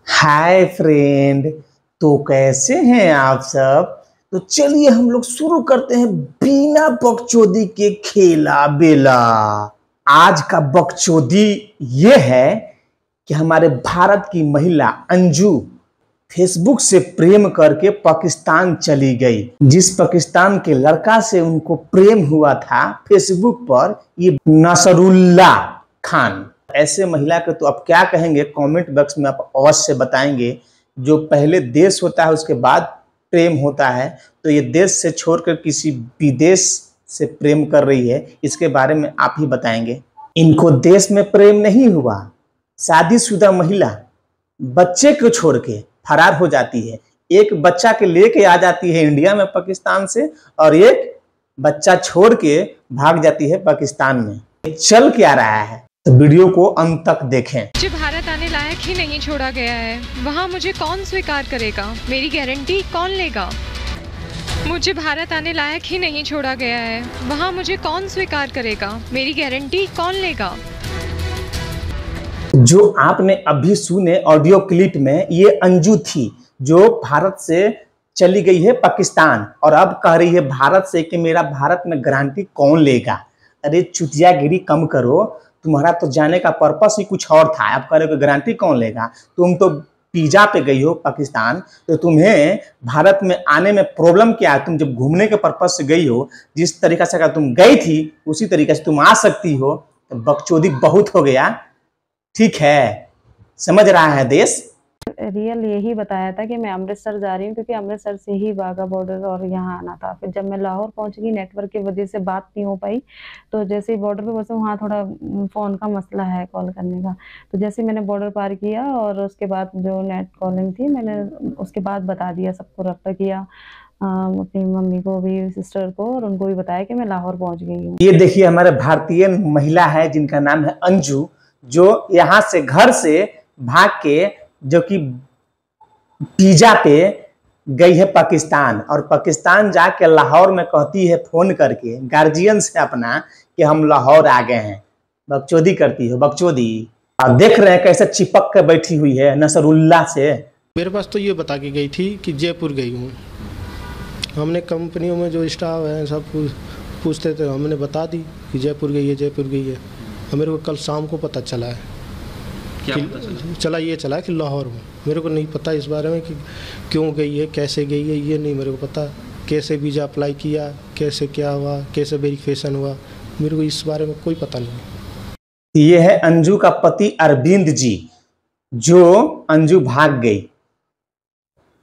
Hi friend. तो कैसे हैं आप सब। तो चलिए हम लोग शुरू करते हैं बिना बकचोदी के खेला बेला। आज का बकचोदी ये है कि हमारे भारत की महिला अंजू फेसबुक से प्रेम करके पाकिस्तान चली गई। जिस पाकिस्तान के लड़का से उनको प्रेम हुआ था फेसबुक पर, ये नसरुल्ला खान। ऐसे महिला के तो आप क्या कहेंगे, कमेंट बॉक्स में आप अवश्य से बताएंगे। जो पहले देश होता है उसके बाद प्रेम होता है, तो ये देश से छोड़कर किसी विदेश से प्रेम कर रही है, इसके बारे में आप ही बताएंगे। इनको देश में प्रेम नहीं हुआ। शादीशुदा महिला बच्चे को छोड़ के फरार हो जाती है। एक बच्चा के लेके आ जाती है इंडिया में पाकिस्तान से, और एक बच्चा छोड़ के भाग जाती है पाकिस्तान में। चल क्या रहा है, तो वीडियो को अंत तक देखें। मुझे भारत आने लायक ही नहीं छोड़ा गया है, वहाँ मुझे कौन स्वीकार करेगा, मेरी गारंटी कौन लेगा। मुझे भारत आने लायक ही नहीं छोड़ा गया है, वहाँ मुझे कौन स्वीकार करेगा, मेरी गारंटी कौन लेगा। जो आपने अभी सुने ऑडियो क्लिप में, ये अंजू थी जो भारत से चली गई है पाकिस्तान, और अब कह रही है भारत से कि मेरा भारत में गारंटी कौन लेगा। अरे चुतियागिरी कम करो, तुम्हारा तो जाने का पर्पस ही कुछ और था। आप कह रहे हो कि गारंटी कौन लेगा। तुम तो पिज्जा पे गई हो पाकिस्तान, तो तुम्हें भारत में आने में प्रॉब्लम क्या है। तुम जब घूमने के पर्पस से गई हो, जिस तरीका से अगर तुम गई थी उसी तरीके से तुम आ सकती हो। तो बकचोदी बहुत हो गया, ठीक है, समझ रहा है देश। रियल यही बताया था कि मैं अमृतसर जा रही हूँ, क्योंकि अमृतसर से ही वाघा बॉर्डर और यहाँ आना था। फिर जब मैं लाहौर पहुँच गई, नेटवर्क की वजह से बात नहीं हो पाई। तो जैसे ही बॉर्डर पे पहुंचे, वहाँ थोड़ा फ़ोन का मसला है कॉल करने का। तो जैसे मैंने बॉर्डर पार किया और उसके बाद जो नेट कॉलिंग थी, मैंने उसके बाद बता दिया, सबको रब्ता किया, अपनी मम्मी को भी, सिस्टर को, और उनको भी बताया कि मैं लाहौर पहुँच गई हूँ। ये देखिए हमारे भारतीय महिला है जिनका नाम है अंजू, जो यहाँ से घर से भाग के जो कि पिज्जा पे गई है पाकिस्तान, और पाकिस्तान जाके लाहौर में कहती है फोन करके गार्जियन से अपना कि हम लाहौर आ गए हैं। बकचोदी करती हो बकचोदी। आप देख रहे हैं कैसे चिपक के बैठी हुई है नसरुल्ला से। मेरे पास तो ये बता के गई थी कि जयपुर गई हूँ। हमने कंपनियों में जो स्टाफ है सब पूछते थे, हमने बता दी कि जयपुर गई है, जयपुर गई है। मेरे को कल शाम को पता चला है। क्या चला कि लाहौर हूँ। मेरे को नहीं पता इस बारे में कि क्यों गई है, कैसे गई है, ये नहीं मेरे को पता। कैसे वीज़ा अप्लाई किया, कैसे क्या हुआ, कैसे वेरिफिकेशन हुआ, मेरे को इस बारे में कोई पता नहीं। ये है अंजू का पति अरविंद जी, जो अंजू भाग गई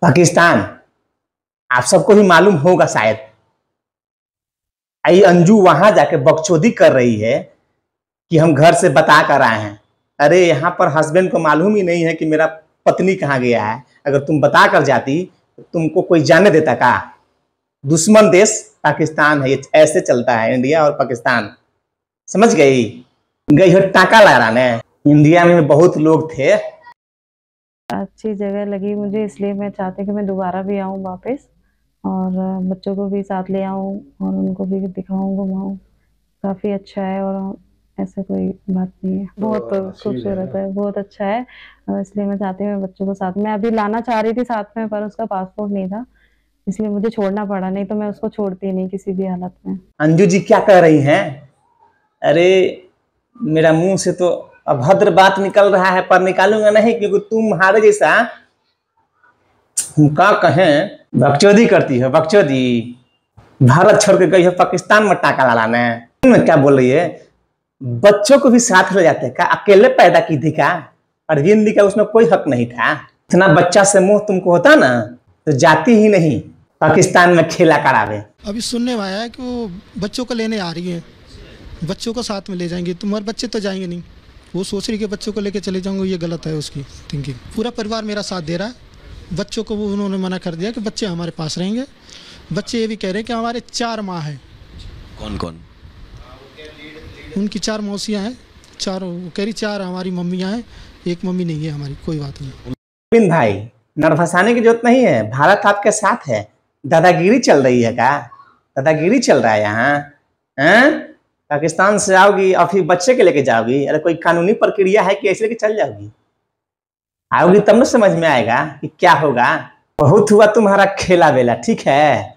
पाकिस्तान। आप सबको भी मालूम होगा शायद। आई अंजू वहां जाके बकचोदी कर रही है कि हम घर से बता कर आए हैं। अरे यहाँ पर हस्बैंड को मालूम ही नहीं है कि मेरा पत्नी कहाँ गया है। अगर तुम बता कर जाती तो तुमको कोई जाने देता का। दुश्मन देश पाकिस्तान है, ये ऐसे चलता है इंडिया और पाकिस्तान, समझ गई। गई हो टाका लगाने। इंडिया में बहुत लोग थे। अच्छी जगह लगी मुझे, इसलिए मैं चाहती कि मैं दोबारा भी आऊँ वापस, और बच्चों को भी साथ ले आऊँ और उनको भी दिखाऊँ, घुमाऊँ। काफ़ी अच्छा है और ऐसा कोई बात नहीं है। बहुत खूबसूरत है, बहुत अच्छा है, इसलिए मैं चाहती हूँ मैं बच्चों को साथ में अभी लाना चाह रही थी साथ में, पर उसका पासपोर्ट नहीं था, इसलिए मुझे छोड़ना पड़ा। नहीं तो मैं उसको छोड़ती नहीं किसी भी हालत में। अंजू जी क्या कह रही हैं। अरे मेरा मुंह से तो अभद्र बात निकल रहा है, पर निकालूंगा नहीं, क्योंकि तुम्हारे जैसा क्या कहें बकचोदी करती है। बकचोदी भारत छोड़ के गई है पाकिस्तान में टाका लाने। क्या बोल रही है। बच्चों को भी साथ ले जाते का। अकेले पैदा की थी का अरविंद का, उसमें कोई हक नहीं था। इतना बच्चा से मोह तुमको होता ना तो जाती ही नहीं पाकिस्तान में खेला करावे। अभी सुनने में आया है कि वो बच्चों को लेने आ रही है, बच्चों को साथ में ले जाएंगे। तुम्हारे बच्चे तो जाएंगे नहीं, वो सोच रही कि बच्चों को लेके चले जाऊंगा। ये गलत है उसकी थिंकिंग। पूरा परिवार मेरा साथ दे रहा है। बच्चों को वो उन्होंने मना कर दिया कि बच्चे हमारे पास रहेंगे। बच्चे ये भी कह रहे हैं कि हमारे 4 माँ हैं। कौन कौन? उनकी 4 मौसियाँ हैं, 4 कह रही 4 हमारी मम्मियाँ हैं, एक मम्मी नहीं है हमारी। कोई बात नहीं। अरविंद भाई, नर्वस आने की जरूरत नहीं है, भारत आपके साथ है। दादागिरी चल रही है का? दादागिरी चल रहा है यहाँ। पाकिस्तान से आओगी और फिर बच्चे के लेके जाओगी। अरे कोई कानूनी प्रक्रिया है कि ऐसे लेके चल जाओगी? आओगी तब ना समझ में आएगा कि क्या होगा। बहुत हुआ तुम्हारा खेला बेला, ठीक है,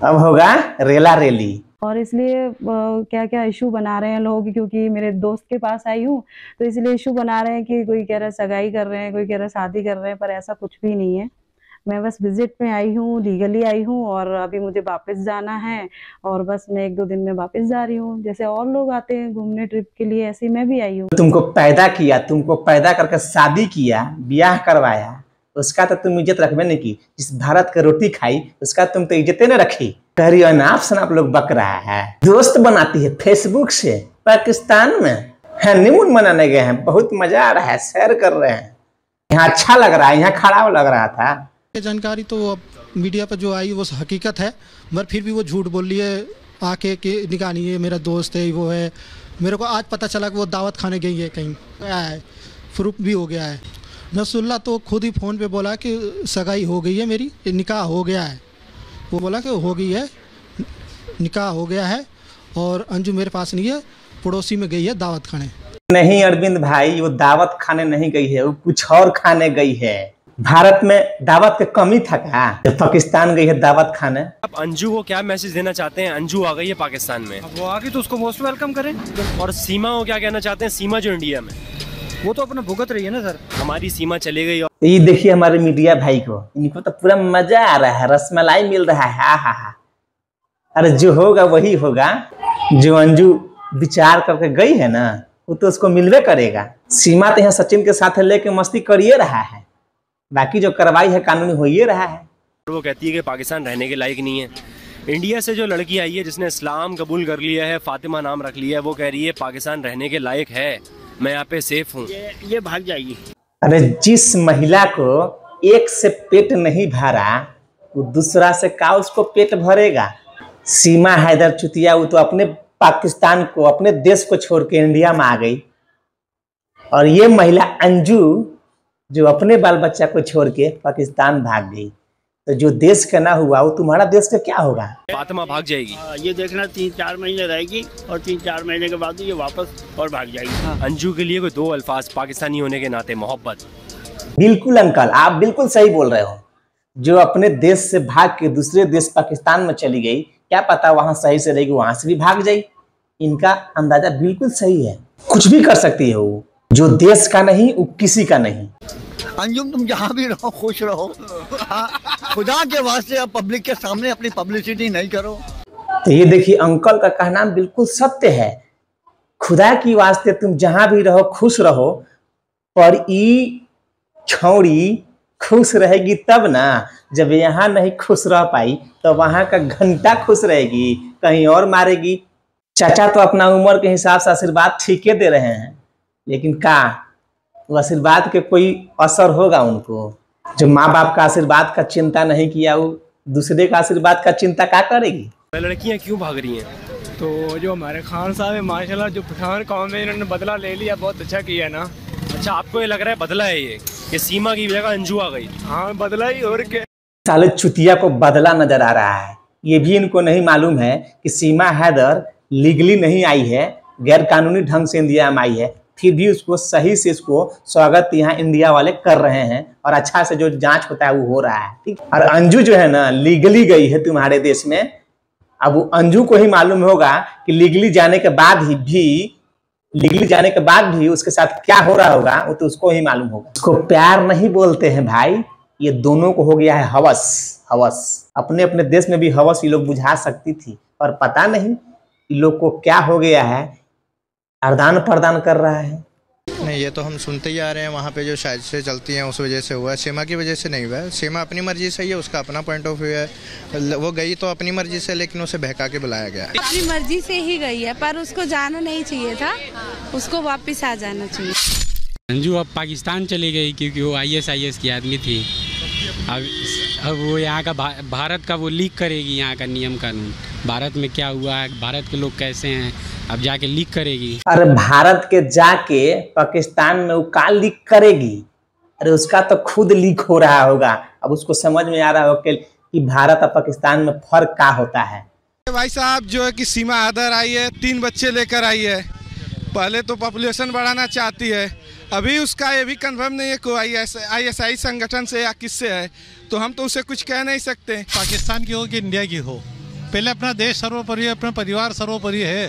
अब होगा रेला रेली। और इसलिए क्या क्या इशू बना रहे हैं लोग, क्योंकि मेरे दोस्त के पास आई हूँ तो इसलिए इशू बना रहे हैं कि कोई कह रहा है सगाई कर रहे हैं, कोई कह रहा है शादी कर रहे हैं, पर ऐसा कुछ भी नहीं है। मैं बस विजिट में आई हूँ, लीगली आई हूँ, और अभी मुझे वापस जाना है और बस मैं 1-2 दिन में वापस जा रही हूँ। जैसे और लोग आते हैं घूमने ट्रिप के लिए, ऐसे मैं भी आई हूँ। तुमको पैदा किया, तुमको पैदा करके शादी किया, ब्याह करवाया, उसका तो तुम इज्जत रखबे नहीं की। जिस भारत का रोटी खाई उसका तुम तो इज्जत न रखी। कह रही अनाप शनाप लोग बक रहा है। दोस्त बनाती है फेसबुक से, पाकिस्तान में हनीमून मनाने गए हैं, बहुत मजा आ रहा है, सैर कर रहे हैं, यहाँ अच्छा लग रहा है, यहाँ खराब लग रहा था। जानकारी तो अब मीडिया पर जो आई वो हकीकत है, मगर फिर भी वो झूठ बोल रही है आके कि निकाली है मेरा दोस्त है, वो है। मेरे को आज पता चला कि वो दावत खाने गई है कहीं, गया है, प्रूफ भी हो गया है। नसरुल्लाह तो खुद ही फ़ोन पे बोला कि सगाई हो गई है मेरी, निकाह हो गया है। वो बोला कि हो गई है, निकाह हो गया है, और अंजू मेरे पास नहीं है, पड़ोसी में गई है दावत खाने। नहीं अरविंद भाई, वो दावत खाने नहीं गई है, वो कुछ और खाने गई है। भारत में दावत की कमी था क्या? पाकिस्तान गई है दावत खाने। आप अंजू को क्या मैसेज देना चाहते हैं? अंजू आ गई है पाकिस्तान में, वो आ गई तो उसको मोस्ट वेलकम करें। और सीमा को क्या कहना चाहते हैं? सीमा जो इंडिया में, वो तो अपना भुगत रही है ना सर। हमारी सीमा चली गई। तो ये देखिए हमारे मीडिया भाई को, इनको तो पूरा मजा आ रहा है, रसमलाई मिल रहा है। हा हा हा। अरे जो होगा वही होगा। जो अंजू विचार करके गई है ना, वो तो उसको मिलवे करेगा। सीमा तो यहाँ सचिन के साथ लेके मस्ती करिए रहा है, बाकी जो कार्रवाई है कानूनी हो ही रहा है। वो कहती है कि पाकिस्तान रहने के लायक नहीं है। इंडिया से जो लड़की आई है जिसने इस्लाम कबूल कर लिया है, फातिमा नाम रख लिया है, वो कह रही है पाकिस्तान रहने के लायक है, मैं यहाँ पे सेफ हूँ। ये भाग जाएगी। अरे जिस महिला को एक से पेट नहीं भरा, वो दूसरा से का उसको पेट भरेगा। सीमा हैदर चुतिया, वो तो अपने पाकिस्तान को, अपने देश को छोड़ के इंडिया में आ गई। और ये महिला अंजू जो अपने बाल बच्चा को छोड़ के पाकिस्तान भाग गई, तो जो देश का ना हुआ वो तुम्हारा देश का क्या होगा? फातिमा भाग जाएगी। ये देखना 3-4 महीने रहेगी और 3-4 महीने के बाद ये वापस और भाग जाएगी। अंजू के लिए कोई 2 अल्फाज पाकिस्तानी होने के नाते मोहब्बत। बिल्कुल अंकल, आप बिल्कुल सही बोल रहे हो। जो अपने देश से भाग के दूसरे देश पाकिस्तान में चली गई, क्या पता वहां सही से रहेगी, वहां से भी भाग जाए। इनका अंदाजा बिल्कुल सही है, कुछ भी कर सकती है वो। जो देश का नहीं वो किसी का नहीं। अंजुम तुम जहाँ भी रहो खुश रहो, खुदा के वास्ते अब पब्लिक के सामने अपनी पब्लिसिटी नहीं करो। तो ये देखिए अंकल का कहना बिल्कुल सत्य है। खुदा की वास्ते तुम जहां भी रहो खुश रहो, पर ई छौड़ी खुश रहेगी तब ना। जब यहाँ नहीं खुश रह पाई तो वहां का घंटा खुश रहेगी, कहीं और मारेगी। चाचा तो अपना उम्र के हिसाब से आशीर्वाद ठीक दे रहे हैं, लेकिन का वो आशीर्वाद के कोई असर होगा उनको? जो माँ बाप का आशीर्वाद का चिंता नहीं किया, वो दूसरे का आशीर्वाद का चिंता क्या करेगी? लड़कियां क्यों भाग रही हैं? तो जो हमारे खान साहब है माशाल्लाह, जो पठान कौम में इन्होंने बदला ले लिया, बहुत अच्छा किया ना। अच्छा, आपको ये लग रहा है बदला है ये कि सीमा की जगह अंजू आ गई? हाँ बदला ही, और क्या। साले चुतिया को बदला नजर आ रहा है। ये भी इनको नहीं मालूम है कि सीमा हैदर लीगली नहीं आई है, गैर कानूनी ढंग से इंडिया में आई है, फिर भी उसको सही से इसको स्वागत यहाँ इंडिया वाले कर रहे हैं, और अच्छा से जो जांच होता है वो हो रहा है, ठीक। और अंजू जो है ना लीगली गई है तुम्हारे देश में। अब वो अंजू को ही मालूम होगा कि लीगली जाने के बाद भी उसके साथ क्या हो रहा होगा, वो तो उसको ही मालूम होगा। उसको प्यार नहीं बोलते हैं भाई, ये दोनों को हो गया है हवस। अपने अपने देश में भी हवस ये लोग बुझा सकती थी, और पता नहीं इन लोग को क्या हो गया है, आदान प्रदान कर रहा है। नहीं, ये तो हम सुनते ही आ रहे हैं, वहाँ पे जो शायद से चलती हैं उस वजह से हुआ है, सीमा की वजह से नहीं हुआ है। सीमा अपनी मर्जी से ही है, उसका अपना पॉइंट ऑफ व्यू है। वो गई तो अपनी मर्जी से, लेकिन उसे बहका के बुलाया गया। अपनी मर्जी से ही गई है, पर उसको जाना नहीं चाहिए था, उसको वापस आ जाना चाहिए। अंजू अब पाकिस्तान चली गई क्योंकि वो ISIS की आदमी थी। अब वो यहाँ का भारत का वो लीक करेगी, यहाँ का नियम कानून, भारत में क्या हुआ है, भारत के लोग कैसे हैं, अब जाके लीक करेगी। अरे भारत के जाके पाकिस्तान में वो का लीक करेगी? अरे उसका तो खुद लीक हो रहा होगा। अब उसको समझ में आ रहा होगा कि भारत और पाकिस्तान में फर्क क्या होता है। भाई साहब जो है कि सीमा हैदर आई है, 3 बच्चे लेकर आई है। पहले तो पॉपुलेशन बढ़ाना चाहती है, अभी उसका ये भी कंफर्म नहीं है कोई ISI संगठन से या किससे है, तो हम तो उसे कुछ कह नहीं सकते। पाकिस्तान की हो कि इंडिया की हो, पहले अपना देश सर्वोपरि है, अपना परिवार सर्वोपरि है।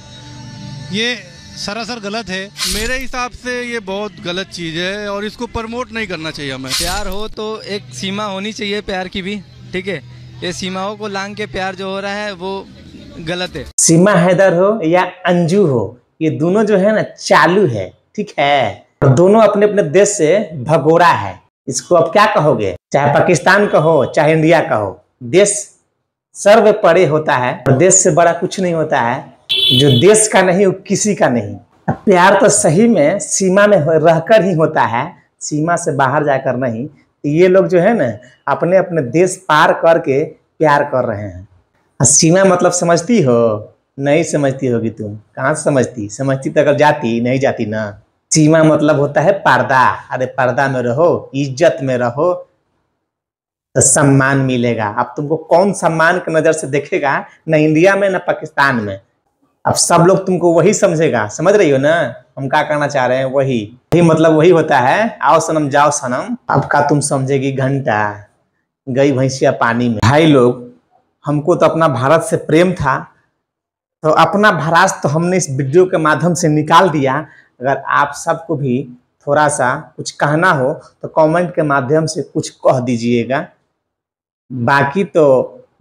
ये सरासर गलत है। मेरे हिसाब से ये बहुत गलत चीज़ है और इसको प्रमोट नहीं करना चाहिए हमें। प्यार हो तो एक सीमा होनी चाहिए प्यार की भी, ठीक है। ये सीमाओं को लांघ के प्यार जो हो रहा है वो गलत है। सीमा हैदर हो या अंजू हो, ये दोनों जो है ना चालू है, ठीक है। और दोनों अपने अपने देश से भगोड़ा है। इसको अब क्या कहोगे, चाहे पाकिस्तान का हो चाहे इंडिया का हो, देश सर्वोपरि होता है और देश से बड़ा कुछ नहीं होता है। जो देश का नहीं वो किसी का नहीं। प्यार तो सही में सीमा में रहकर ही होता है, सीमा से बाहर जाकर नहीं। ये लोग जो है ना अपने अपने देश पार करके प्यार कर रहे हैं। सीमा मतलब समझती हो? नहीं समझती होगी तुम। कहाँ से समझती? समझती तो अगर जाती, नहीं जाती ना। सीमा मतलब होता है पर्दा। अरे पर्दा में रहो, इज्जत में रहो तो सम्मान मिलेगा। अब तुमको कौन सम्मान की नजर से देखेगा, न इंडिया में न पाकिस्तान में। अब सब लोग तुमको वही समझेगा। समझ रही हो ना हम क्या करना चाह रहे हैं? वही मतलब वही होता है, आओ सनम जाओ सनम। अब का तुम समझेगी घंटा, गई भैंसिया पानी में। भाई लोग, हमको तो अपना भारत से प्रेम था, तो अपना भरास तो हमने इस वीडियो के माध्यम से निकाल दिया। अगर आप सबको भी थोड़ा सा कुछ कहना हो तो कमेंट के माध्यम से कुछ कह दीजिएगा। बाकी तो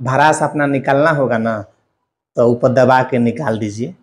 भरास अपना निकालना होगा ना, तो ऊपर दबा के निकाल दीजिए।